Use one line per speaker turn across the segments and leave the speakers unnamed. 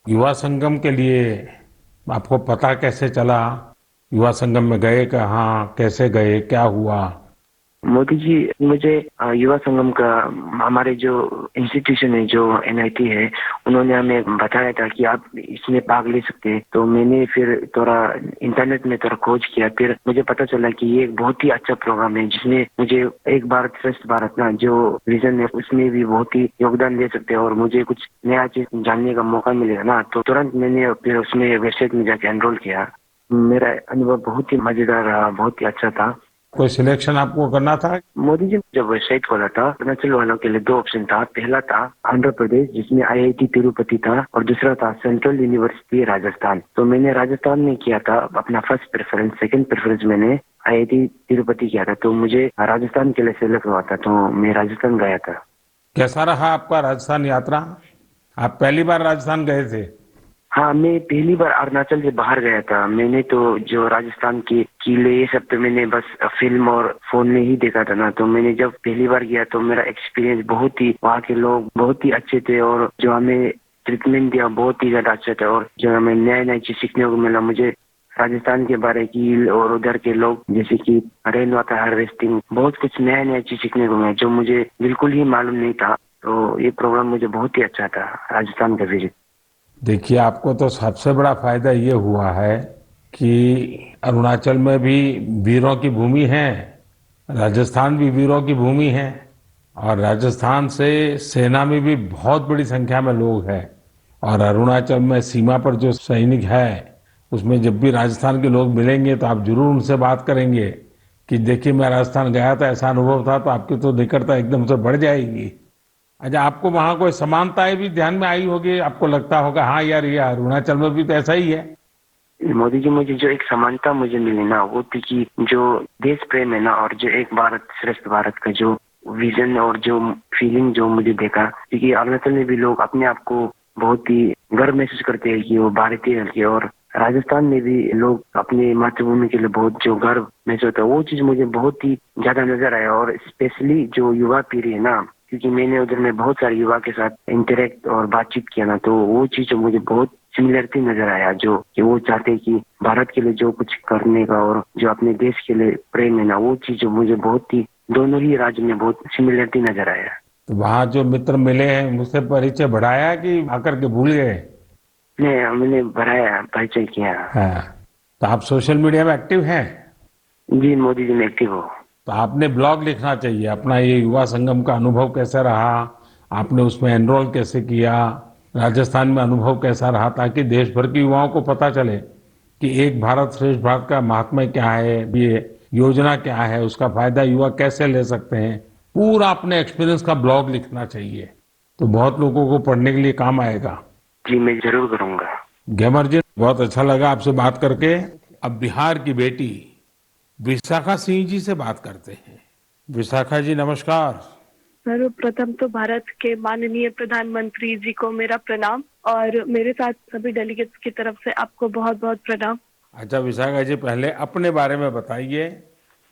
युवा संगम के लिए आपको पता कैसे चला? युवा संगम में गए कहाँ, कैसे गए, क्या हुआ?
मोदी जी, मुझे युवा संगम का हमारे जो इंस्टीट्यूशन है, जो एनआईटी है, उन्होंने हमें बताया था कि आप इसमें भाग ले सकते हैं। तो मैंने फिर थोड़ा इंटरनेट में थोड़ा खोज किया। फिर मुझे पता चला कि ये एक बहुत ही अच्छा प्रोग्राम है, जिसमें मुझे एक भारत श्रेष्ठ भारत ना जो विजन है, उसमें भी बहुत ही योगदान दे सकते हैं और मुझे कुछ नया चीज जानने का मौका मिलेगा ना। तो तुरंत मैंने फिर उसमें वेबसाइट में जाके एनरोल किया। मेरा अनुभव बहुत ही मजेदार रहा, बहुत ही अच्छा था।
कोई सिलेक्शन आपको करना था?
मोदी जी ने जब वेबसाइट खोला था, अरुणाचल वालों के लिए दो ऑप्शन था। पहला था आंध्र प्रदेश, जिसमें आईआईटी तिरुपति था, और दूसरा था सेंट्रल यूनिवर्सिटी राजस्थान। तो मैंने राजस्थान में किया था अपना फर्स्ट प्रेफरेंस। सेकंड प्रेफरेंस मैंने आईआईटी तिरुपति किया था। तो मुझे राजस्थान के लिए सेलेक्ट हुआ था, तो मैं राजस्थान गया था।
कैसा रहा आपका राजस्थान यात्रा? आप पहली बार राजस्थान गए थे?
हाँ, मैं पहली बार अरुणाचल से बाहर गया था। मैंने तो जो राजस्थान के किले ये सब तो मैंने बस फिल्म और फोन में ही देखा था ना। तो मैंने जब पहली बार गया तो मेरा एक्सपीरियंस बहुत ही, वहाँ के लोग बहुत ही अच्छे थे और जो हमें ट्रीटमेंट दिया बहुत ही ज्यादा अच्छा था। और जो हमें नया नया चीज सीखने को मिला मुझे राजस्थान के बारे की, और उधर के लोग जैसे कि रेन वाटर हार्वेस्टिंग, बहुत कुछ नया नया चीज सीखने को मिला जो मुझे बिल्कुल ही मालूम नहीं था। तो ये प्रोग्राम मुझे बहुत ही अच्छा था, राजस्थान का विजिट।
देखिए, आपको तो सबसे बड़ा फायदा ये हुआ है कि अरुणाचल में भी वीरों की भूमि है, राजस्थान भी वीरों की भूमि है, और राजस्थान से सेना में भी बहुत बड़ी संख्या में लोग हैं। और अरुणाचल में सीमा पर जो सैनिक है, उसमें जब भी राजस्थान के लोग मिलेंगे तो आप जरूर उनसे बात करेंगे कि देखिए मैं राजस्थान गया था, ऐसा अनुभव था, तो आपकी तो निकटता एकदम से बढ़ जाएगी। अच्छा, आपको वहां कोई समानताएं भी ध्यान में आई होगी, आपको लगता होगा हाँ यार ये अरुणाचल में भी तो ऐसा ही है।
मोदी जी, मुझे जो एक समानता मुझे मिली ना, वो थी कि जो देश प्रेम है ना, और जो एक भारत श्रेष्ठ भारत का जो विजन और जो फीलिंग जो मुझे देखा। क्योंकि अरुणाचल में भी लोग अपने आप को बहुत ही गर्व महसूस करते हैं कि वो भारतीय है, और राजस्थान में भी लोग अपनी मातृभूमि के लिए बहुत जो गर्व महसूस होता है, वो चीज मुझे बहुत ही ज्यादा नजर आया। और स्पेशली जो युवा पीढ़ी है ना, क्योंकि मैंने उधर में बहुत सारे युवा के साथ इंटरेक्ट और बातचीत किया ना, तो वो चीज जो मुझे बहुत सिमिलरिटी नजर आया। जो कि वो चाहते हैं कि भारत के लिए जो कुछ करने का और जो अपने देश के लिए प्रेम है ना, वो चीज जो मुझे बहुत ही दोनों ही राज्य में बहुत सिमिलरिटी नजर आया।
तो वहां जो मित्र मिले हैं मुझसे परिचय बढ़ाया कि आकर के भूल गए?
मैंने बढ़ाया, परिचय किया।
हाँ। तो आप सोशल मीडिया में एक्टिव हैं?
जी मोदी जी, मैं एक्टिव हूँ।
तो आपने ब्लॉग लिखना चाहिए अपना, ये युवा संगम का अनुभव कैसा रहा, आपने उसमें एनरोल कैसे किया, राजस्थान में अनुभव कैसा रहा, ताकि देश भर के युवाओं को पता चले कि एक भारत श्रेष्ठ भारत का महात्म्य क्या है, ये योजना क्या है, उसका फायदा युवा कैसे ले सकते हैं। पूरा अपने एक्सपीरियंस का ब्लॉग लिखना चाहिए, तो बहुत लोगों को पढ़ने के लिए काम आएगा।
जी, मैं जरूर करूंगा।
ग्यामर जी, बहुत अच्छा लगा आपसे बात करके। अब बिहार की बेटी विशाखा सिंह जी से बात करते हैं। विशाखा जी नमस्कार।
सर्वप्रथम तो भारत के माननीय प्रधानमंत्री जी को मेरा प्रणाम, और मेरे साथ सभी डेलीगेट्स की तरफ से आपको बहुत बहुत प्रणाम।
अच्छा विशाखा जी, पहले अपने बारे में बताइए,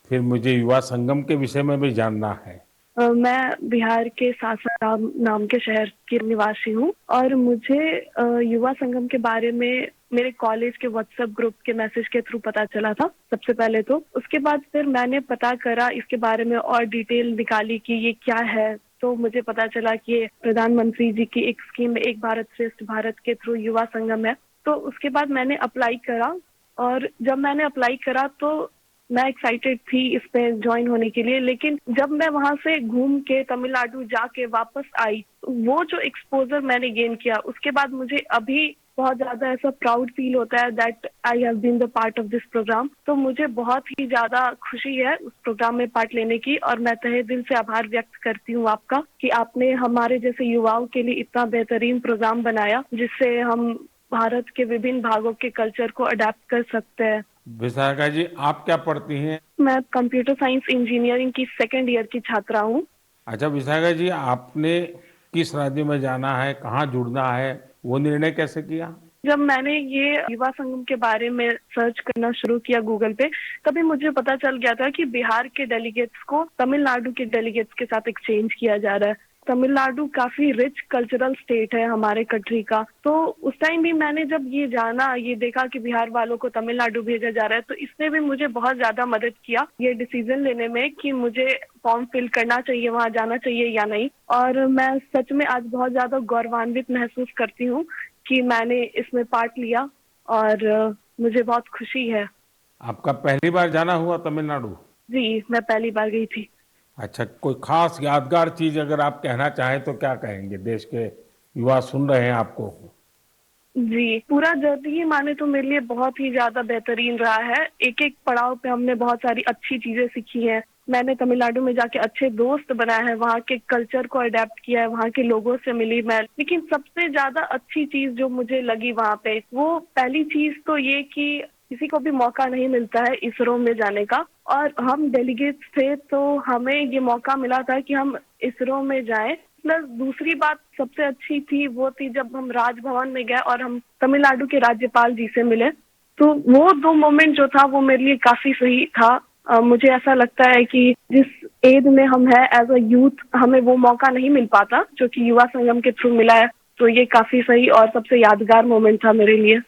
फिर मुझे युवा संगम के विषय में भी जानना है।
मैं बिहार के सासाराम नाम के शहर की निवासी हूँ, और मुझे युवा संगम के बारे में मेरे कॉलेज के व्हाट्सएप ग्रुप के मैसेज के थ्रू पता चला था सबसे पहले। तो उसके बाद फिर मैंने पता करा इसके बारे में और डिटेल निकाली कि ये क्या है। तो मुझे पता चला कि ये प्रधानमंत्री जी की एक स्कीम, एक भारत श्रेष्ठ भारत के थ्रू युवा संगम है। तो उसके बाद मैंने अप्लाई करा, और जब मैंने अप्लाई करा तो मैं एक्साइटेड थी इस पे ज्वाइन होने के लिए। लेकिन जब मैं वहां से घूम के तमिलनाडु जाके वापस आई, वो जो एक्सपोजर मैंने गेन किया, उसके बाद मुझे अभी बहुत ज्यादा ऐसा प्राउड फील होता है that I have been the part of this programme. तो मुझे बहुत ही ज्यादा खुशी है उस प्रोग्राम में पार्ट लेने की, और मैं तहे दिल से आभार व्यक्त करती हूँ आपका कि आपने हमारे जैसे युवाओं के लिए इतना बेहतरीन प्रोग्राम बनाया, जिससे हम भारत के विभिन्न भागों के कल्चर को अडेप्ट कर सकते हैं।
विशाखा जी, आप क्या पढ़ती हैं?
मैं कंप्यूटर साइंस इंजीनियरिंग की सेकेंड ईयर की छात्रा हूँ।
अच्छा विशाखा जी, आपने किस राज्य में जाना है, कहाँ जुड़ना है, वो निर्णय कैसे किया?
जब मैंने ये युवा संगम के बारे में सर्च करना शुरू किया गूगल पे, तभी मुझे पता चल गया था कि बिहार के डेलीगेट्स को तमिलनाडु के डेलीगेट्स के साथ एक्सचेंज किया जा रहा है। तमिलनाडु काफी रिच कल्चरल स्टेट है हमारे कंट्री का। तो उस टाइम भी मैंने जब ये जाना, ये देखा कि बिहार वालों को तमिलनाडु भेजा जा रहा है, तो इसने भी मुझे बहुत ज्यादा मदद किया ये डिसीजन लेने में कि मुझे फॉर्म फिल करना चाहिए, वहाँ जाना चाहिए या नहीं। और मैं सच में आज बहुत ज्यादा गौरवान्वित महसूस करती हूँ कि मैंने इसमें पार्ट लिया और मुझे बहुत खुशी है।
आपका पहली बार जाना हुआ तमिलनाडु?
जी, मैं पहली बार गई थी।
अच्छा, कोई खास यादगार चीज अगर आप कहना चाहें तो क्या कहेंगे? देश के युवा सुन रहे हैं आपको।
जी, पूरा जर्नी माने तो मेरे लिए बहुत ही ज्यादा बेहतरीन रहा है। एक-एक पड़ाव पे हमने बहुत सारी अच्छी चीजें सीखी हैं। मैंने तमिलनाडु में जाके अच्छे दोस्त बनाए हैं, वहाँ के कल्चर को अडैप्ट किया है, वहाँ के लोगों से मिली मैं। लेकिन सबसे ज्यादा अच्छी चीज जो मुझे लगी वहाँ पे, वो पहली चीज तो ये कि किसी को भी मौका नहीं मिलता है इसरो में जाने का, और हम डेलीगेट्स थे तो हमें ये मौका मिला था कि हम इसरो में जाएं। प्लस दूसरी बात सबसे अच्छी थी वो थी जब हम राजभवन में गए और हम तमिलनाडु के राज्यपाल जी से मिले, तो वो 2 मोमेंट जो था वो मेरे लिए काफी सही था। मुझे ऐसा लगता है कि जिस एज में हम हैं एज अ यूथ, हमें वो मौका नहीं मिल पाता जो कि युवा संगम के थ्रू मिला है। तो ये काफी सही और सबसे यादगार मोमेंट था मेरे लिए।